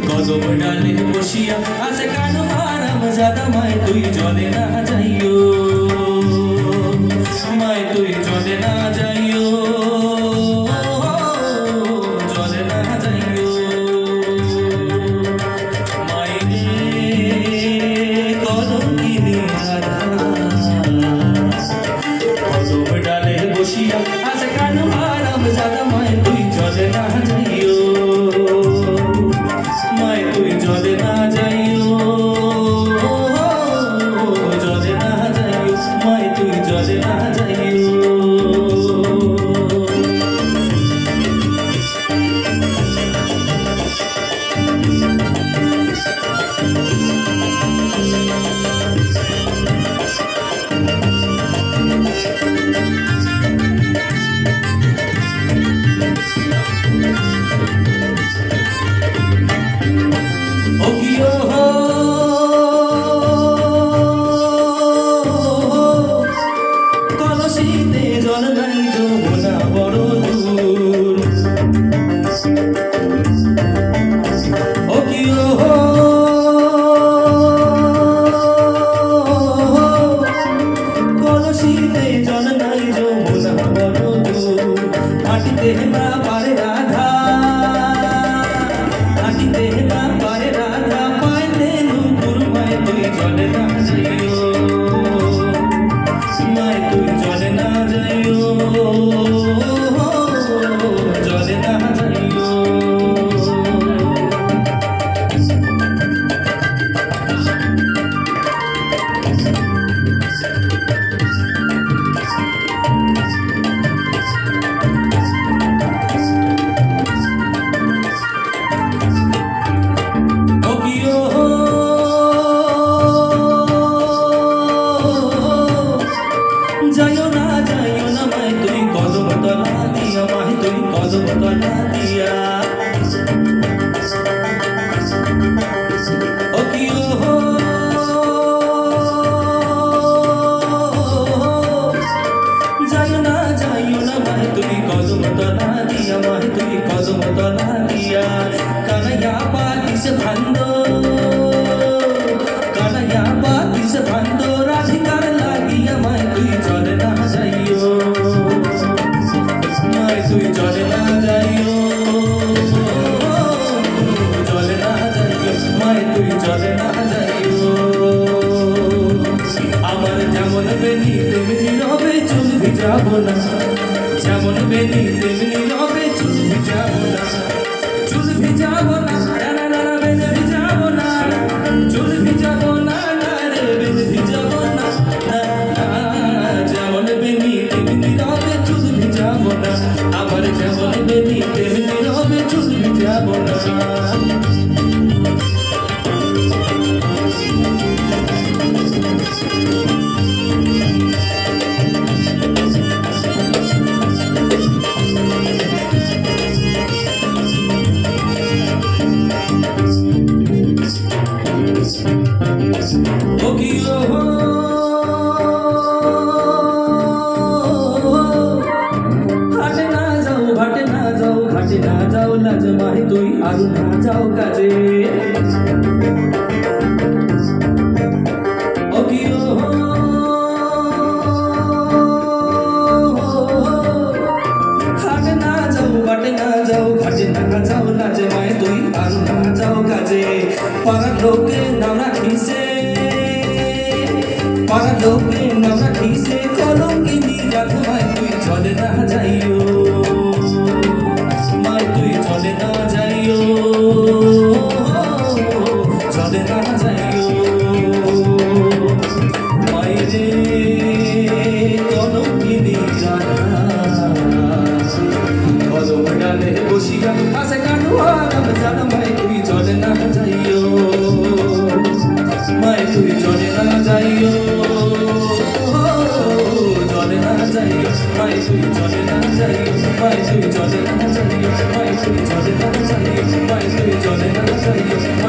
কদম ডালে বসিয়া আছে কানো হারাম জাদা মায় তুই জলে না যাইও, মায় তুই জলে না যাইও, জলে না যাইও। মায় রে কদম কিনি রাধা, কদম ডালে বসিয়া আছে কানো হারাম জাদা মায় তুই জলে না যাইও, মায় তুই জলে না যাইও, জলে না যাইও, মায় তুই জলে না যাইও। কলসিতে জল নাই যমুনা বড় দূর, ও কি কলসিতে জল নাই যমুনা বড় দূর। হাঁটিতে না পারে রাধা, হাঁটিতে না পারে রাধা, পাইতে নুপুর মায় তুই জলে না যাইও, মায় তুই জলে না যাইও, জলে না যাইও। যাইও না মায় তুই কদম তলা দিয়া, মায় তুই কদম তলা দিয়া, ও কি যাইও না মায় তুই কদম তলা দিয়া, মায় তুই কদম তলা দিয়া। কানাইয়া পাতিস ভান্ড, কানাইয়া পাতিস ভান্ড, রাধিকার লাগিয়া মায় তুই জলে না যাইও, মায় তুই জলে না যাইও, জলে না যাইও, মায় তুই জলে না যাইও। আমার যেমন বেনি তেমনি রবে চুল ভিজাবো না, যেমন বেনি তেমনি রবে চুল ভিজাবো না, চুল ভিজাবো না, না না না বেনি ভিজাবো না, চুল ভিজাবো না, না রে বেনি ভিজাবো না, যেমন বেনি তেমনি রবে চুল ভিজাবো না, আমার যেমন বেনি তেমনি রবে চুল ভিজাবো না। ও কি হাটে না যাও, ঘাটে না যাও, ঘাটে না যাও, লাজ মায় তুই আরু না যাও কাজে, ও কি হাটে না যাও, ঘাটে না যাও, ঘাটে না যাও, লাজ মায় তুই আরু না যাও কাজে। পাড়ার লোকে নাম রাখিছে, পাড়ার লোকে নাম রাখিছে, কলঙ্কিনী রাধা মায় তুই জলে না যাইও, মায় তুই জলে না যাইও, জলে না যাইও। মায় রে কলঙ্কিনী রাধা, কদম ডালে বসিয়া আছে কানো হারাম জাদা মায় তুই জলে না যাইও, মায় তুই জলে না যাইও, জলে না যাইও, মায় তুই চলে না যাইও মাই তুই চলে না যাইও মাই তুই চলে না যাইও মাই তুই চলে না যাইও